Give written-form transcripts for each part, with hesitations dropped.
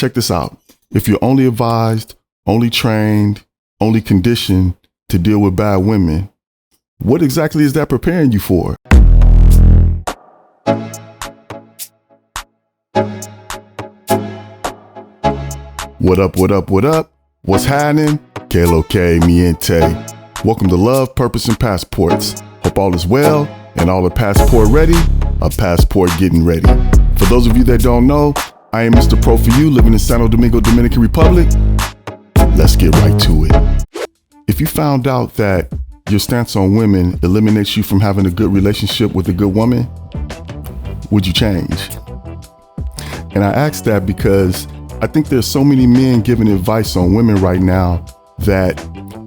Check this out. If you're only advised, only trained, only conditioned to deal with bad women, what exactly is that preparing you for? What up, what up, what up? What's happening? Que lo que, miente. Welcome to Love, Purpose, and Passports. Hope all is well and all are passport ready, a passport getting ready. For those of you that don't know, I am Mr. Pro for you, living in Santo Domingo, Dominican Republic. Let's get right to it. If you found out that your stance on women eliminates you from having a good relationship with a good woman, would you change? And I ask that because I think there's so many men giving advice on women right now that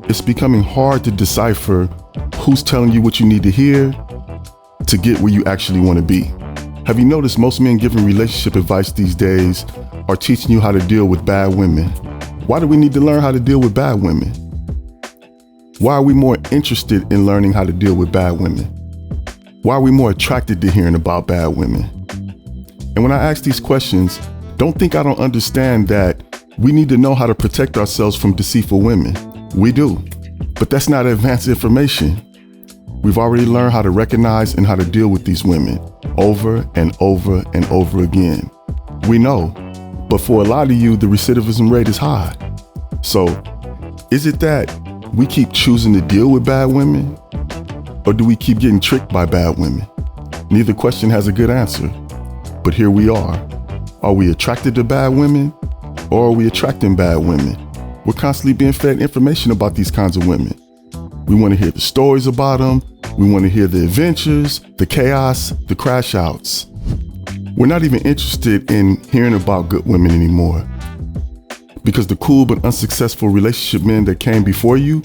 it's becoming hard to decipher who's telling you what you need to hear to get where you actually want to be. Have you noticed most men giving relationship advice these days are teaching you how to deal with bad women? Why do we need to learn how to deal with bad women? Why are we more interested in learning how to deal with bad women? Why are we more attracted to hearing about bad women? And when I ask these questions, don't think I don't understand that we need to know how to protect ourselves from deceitful women. We do, but that's not advanced information. We've already learned how to recognize and how to deal with these women over and over and over again. We know, but for a lot of you, the recidivism rate is high. So is it that we keep choosing to deal with bad women, or do we keep getting tricked by bad women? Neither question has a good answer, but here we are. Are we attracted to bad women, or are we attracting bad women? We're constantly being fed information about these kinds of women. We want to hear the stories about them. We want to hear the adventures, the chaos, the crash outs. We're not even interested in hearing about good women anymore, because the cool but unsuccessful relationship men that came before you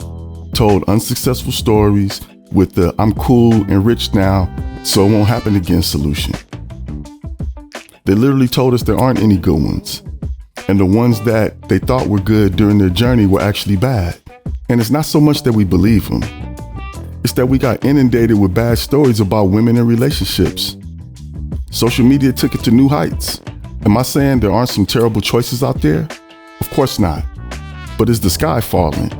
told unsuccessful stories with the "I'm cool and rich now, so it won't happen again" solution. They literally told us there aren't any good ones, and the ones that they thought were good during their journey were actually bad. And it's not so much that we believe them, it's that we got inundated with bad stories about women and relationships. Social media took it to new heights. Am I saying there aren't some terrible choices out there? Of course not. But is the sky falling?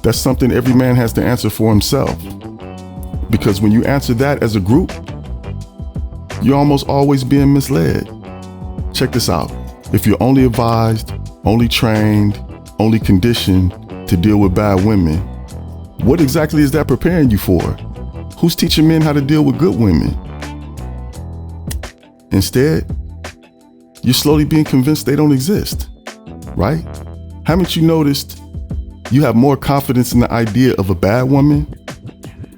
That's something every man has to answer for himself. Because when you answer that as a group, you're almost always being misled. Check this out. If you're only advised, only trained, only conditioned to deal with bad women, what exactly is that preparing you for? Who's teaching men how to deal with good women? Instead, you're slowly being convinced they don't exist, right? Haven't you noticed you have more confidence in the idea of a bad woman,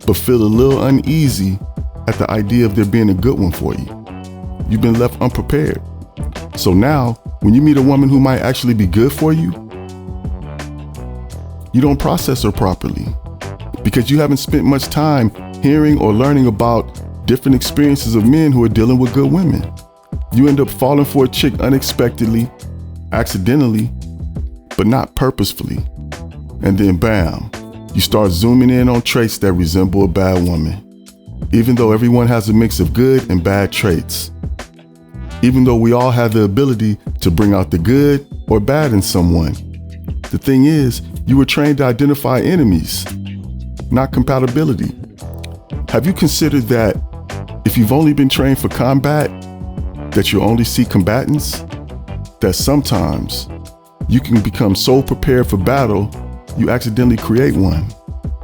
but feel a little uneasy at the idea of there being a good one for you? You've been left unprepared. So now, when you meet a woman who might actually be good for you, you don't process her properly because you haven't spent much time hearing or learning about different experiences of men who are dealing with good women. You end up falling for a chick unexpectedly, accidentally, but not purposefully. And then bam, you start zooming in on traits that resemble a bad woman. Even though everyone has a mix of good and bad traits. Even though we all have the ability to bring out the good or bad in someone. The thing is, you were trained to identify enemies, not compatibility. Have you considered that if you've only been trained for combat, that you only see combatants? That sometimes you can become so prepared for battle, you accidentally create one.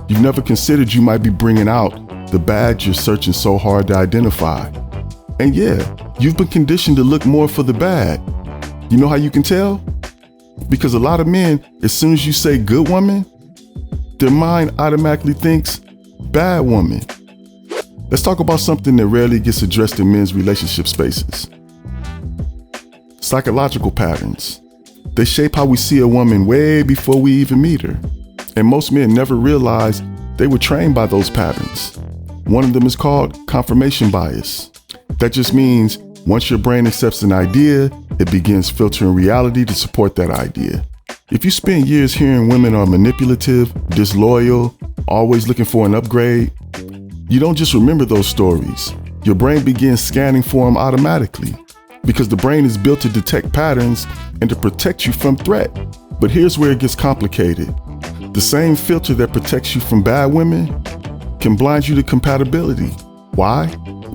You've never considered you might be bringing out the bad you're searching so hard to identify. And yeah, you've been conditioned to look more for the bad. You know how you can tell? Because a lot of men, as soon as you say good woman, their mind automatically thinks bad woman. Let's talk about something that rarely gets addressed in men's relationship spaces. Psychological patterns. They shape how we see a woman way before we even meet her. And most men never realize they were trained by those patterns. One of them is called confirmation bias. That just means once your brain accepts an idea, it begins filtering reality to support that idea. If you spend years hearing women are manipulative, disloyal, always looking for an upgrade, you don't just remember those stories. Your brain begins scanning for them automatically. because the brain is built to detect patterns and to protect you from threat. But here's where it gets complicated. The same filter that protects you from bad women can blind you to compatibility. Why?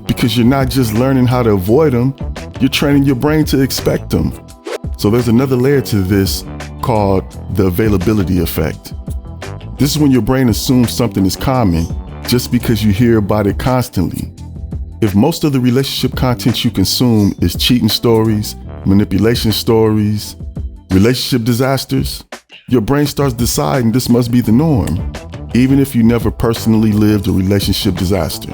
Because you're not just learning how to avoid them, you're training your brain to expect them. So there's another layer to this called the availability effect. This is when your brain assumes something is common just because you hear about it constantly. If most of the relationship content you consume is cheating stories, manipulation stories, relationship disasters, your brain starts deciding this must be the norm, even if you never personally lived a relationship disaster.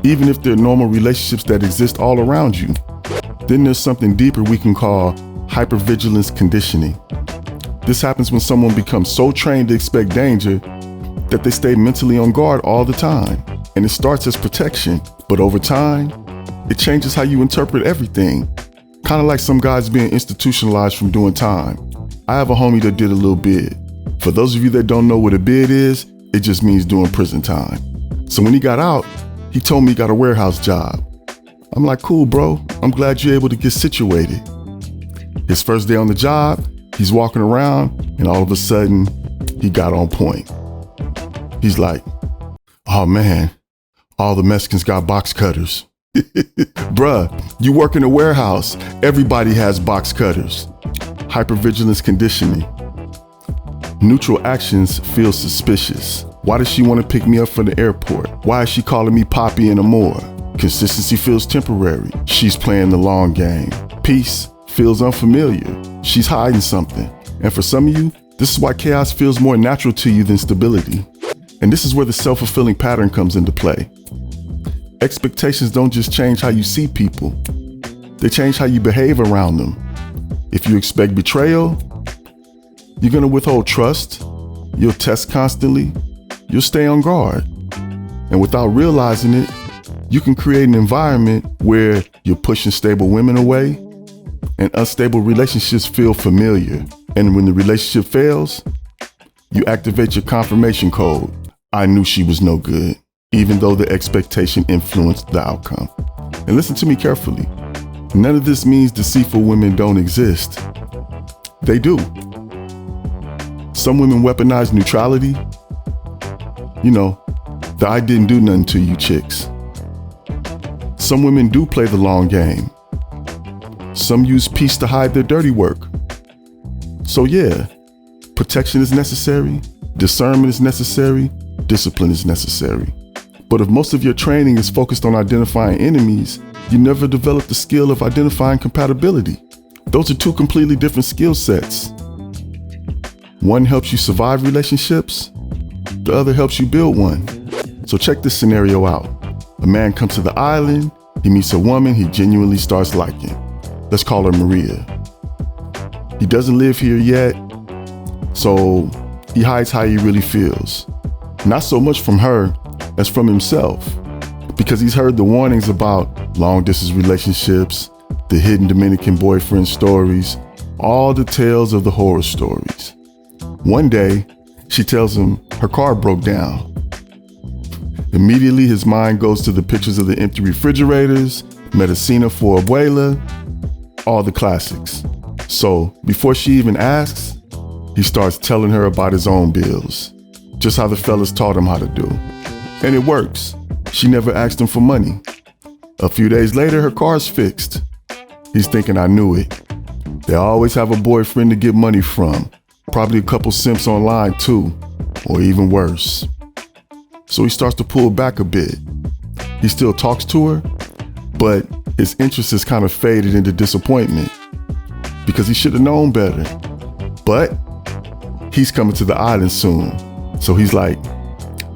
Even if there are normal relationships that exist all around you. Then there's something deeper we can call hypervigilance conditioning. This happens when someone becomes so trained to expect danger that they stay mentally on guard all the time. And it starts as protection, but over time, it changes how you interpret everything. Kind of like some guys being institutionalized from doing time. I have a homie that did a little bid. For those of you that don't know what a bid is, it just means doing prison time. So when he got out, he told me he got a warehouse job. I'm like, cool, bro. I'm glad you're able to get situated. His first day on the job, he's walking around and all of a sudden he got on point. He's like, oh man, all the Mexicans got box cutters. Bruh, you work in a warehouse. Everybody has box cutters. Hypervigilance conditioning. Neutral actions feel suspicious. Why does she want to pick me up from the airport? Why is she calling me Poppy and Amor? Consistency feels temporary. She's playing the long game. Peace feels unfamiliar. She's hiding something. And for some of you, this is why chaos feels more natural to you than stability. And this is where the self-fulfilling pattern comes into play. Expectations don't just change how you see people. They change how you behave around them. If you expect betrayal, you're going to withhold trust. You'll test constantly. You'll stay on guard. And without realizing it, you can create an environment where you're pushing stable women away and unstable relationships feel familiar. And when the relationship fails, you activate your confirmation code. I knew she was no good, even though the expectation influenced the outcome. And listen to me carefully. None of this means deceitful women don't exist. They do. Some women weaponize neutrality. You know, the I didn't do nothing to you chicks. Some women do play the long game. Some use peace to hide their dirty work. So yeah, protection is necessary, discernment is necessary, discipline is necessary. But if most of your training is focused on identifying enemies, you never develop the skill of identifying compatibility. Those are two completely different skill sets. One helps you survive relationships, the other helps you build one. So check this scenario out. A man comes to the island, he meets a woman he genuinely starts liking. Let's call her Maria. He doesn't live here yet, so he hides how he really feels. Not so much from her as from himself, because he's heard the warnings about long distance relationships, the hidden Dominican boyfriend stories, all the tales of the horror stories. One day, she tells him her car broke down. Immediately, his mind goes to the pictures of the empty refrigerators, Medicina for Abuela, all the classics. So before she even asks, he starts telling her about his own bills, just how the fellas taught him how to do. And it works. She never asked him for money. A few days later, her car's fixed. He's thinking, I knew it. They always have a boyfriend to get money from. Probably a couple simps online too, or even worse. So he starts to pull back a bit. He still talks to her, but his interest has kind of faded into disappointment because he should have known better. But he's coming to the island soon. So he's like,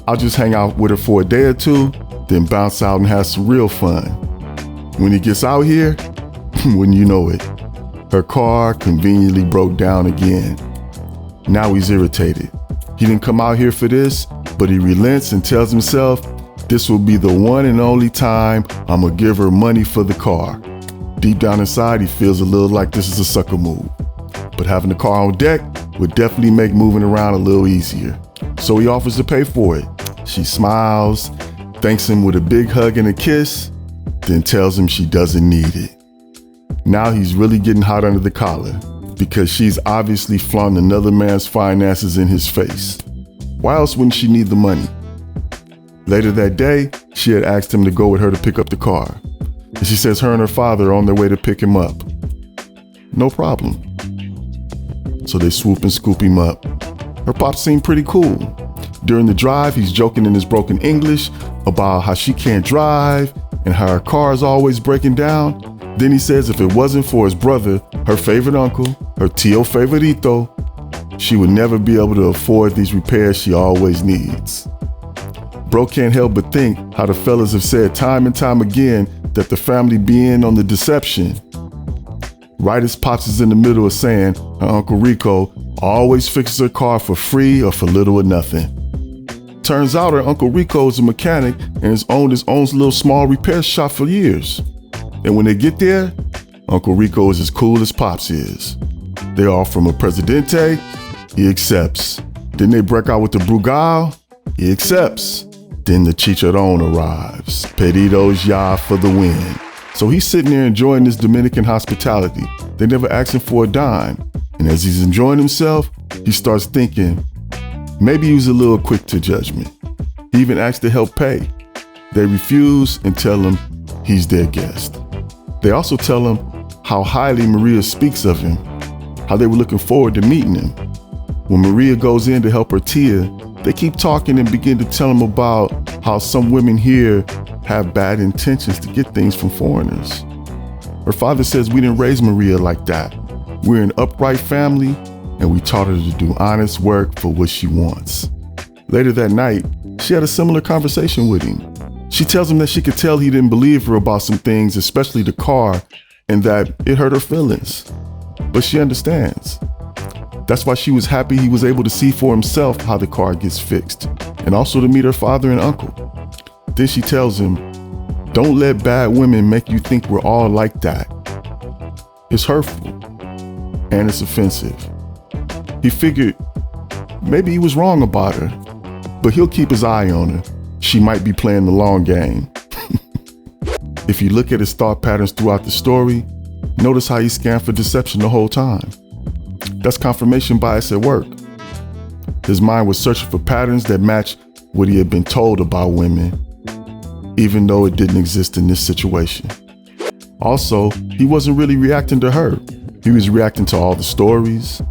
I'll just hang out with her for a day or two, then bounce out and have some real fun. When he gets out here, wouldn't you know it, her car conveniently broke down again. Now he's irritated. He didn't come out here for this, but he relents and tells himself, this will be the one and only time I'm gonna give her money for the car. Deep down inside, he feels a little like this is a sucker move. But having the car on deck would definitely make moving around a little easier. So he offers to pay for it. She smiles, thanks him with a big hug and a kiss, then tells him she doesn't need it. Now he's really getting hot under the collar because she's obviously flaunting another man's finances in his face. Why else wouldn't she need the money? Later that day, she had asked him to go with her to pick up the car. And she says her and her father are on their way to pick him up. No problem. So they swoop and scoop him up. Her pops seem pretty cool. During the drive, he's joking in his broken English about how she can't drive and how her car is always breaking down. Then he says if it wasn't for his brother, her favorite uncle, her tío favorito, she would never be able to afford these repairs she always needs. Bro can't help but think how the fellas have said time and time again that the family be in on the deception. Right as Pops is in the middle of saying her Uncle Rico always fixes her car for free or for little or nothing. Turns out her Uncle Rico is a mechanic and has owned his own little small repair shop for years. And when they get there, Uncle Rico is as cool as Pops is. They offer him a Presidente, he accepts. Then they break out with the Brugal, he accepts. Then the Chicharron arrives. Pedidos ya for the win. So he's sitting there enjoying this Dominican hospitality. They never ask him for a dime. And as he's enjoying himself, he starts thinking, maybe he was a little quick to judgment. He even asks to help pay. They refuse and tell him he's their guest. They also tell him how highly Maria speaks of him, how they were looking forward to meeting him. When Maria goes in to help her tia, they keep talking and begin to tell him about how some women here have bad intentions to get things from foreigners. Her father says we didn't raise Maria like that. We're an upright family and we taught her to do honest work for what she wants. Later that night, she had a similar conversation with him. She tells him that she could tell he didn't believe her about some things, especially the car, and that it hurt her feelings. But she understands. That's why she was happy he was able to see for himself how the car gets fixed, and also to meet her father and uncle. Then she tells him, don't let bad women make you think we're all like that. It's hurtful, and it's offensive. He figured maybe he was wrong about her, but he'll keep his eye on her. She might be playing the long game. If you look at his thought patterns throughout the story, notice how he scanned for deception the whole time. That's confirmation bias at work. His mind was searching for patterns that match what he had been told about women, even though it didn't exist in this situation. Also, he wasn't really reacting to her. He was reacting to all the stories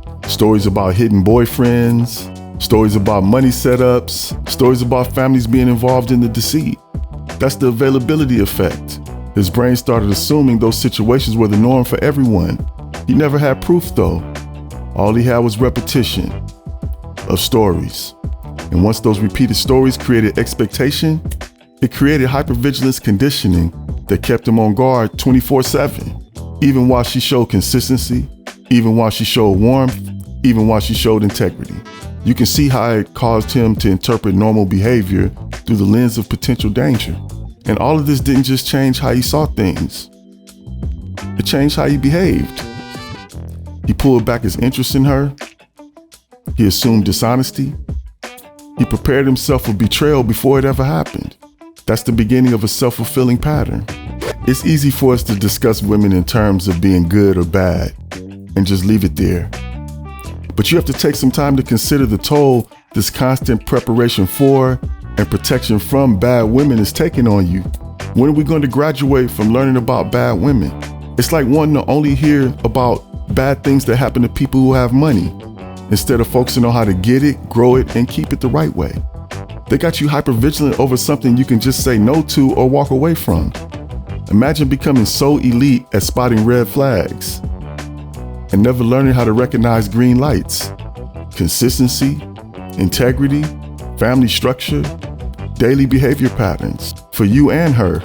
about hidden boyfriends, stories about money setups, stories about families being involved in the deceit. That's the availability effect. His brain started assuming those situations were the norm for everyone. He never had proof though. All he had was repetition of stories. And once those repeated stories created expectation, it created hypervigilance conditioning that kept him on guard 24/7, even while she showed consistency, even while she showed warmth, even while she showed integrity. You can see how it caused him to interpret normal behavior through the lens of potential danger. And all of this didn't just change how he saw things. It changed how he behaved. He pulled back his interest in her. He assumed dishonesty. He prepared himself for betrayal before it ever happened. That's the beginning of a self-fulfilling pattern. It's easy for us to discuss women in terms of being good or bad and just leave it there. But you have to take some time to consider the toll this constant preparation for and protection from bad women is taking on you. When are we going to graduate from learning about bad women? It's like wanting to only hear about bad things that happen to people who have money, instead of focusing on how to get it, grow it, and keep it the right way. They got you hypervigilant over something you can just say no to or walk away from. Imagine becoming so elite at spotting red flags and never learning how to recognize green lights. Consistency, integrity, family structure, daily behavior patterns for you and her.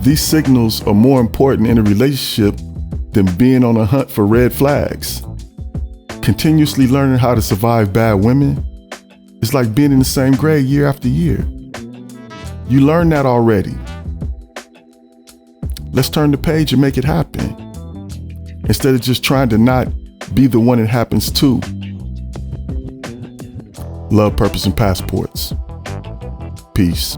These signals are more important in a relationship than being on a hunt for red flags. Continuously learning how to survive bad women is like being in the same grade year after year. You learned that already. Let's turn the page and make it happen, instead of just trying to not be the one it happens to. Love, purpose, and passports. Peace.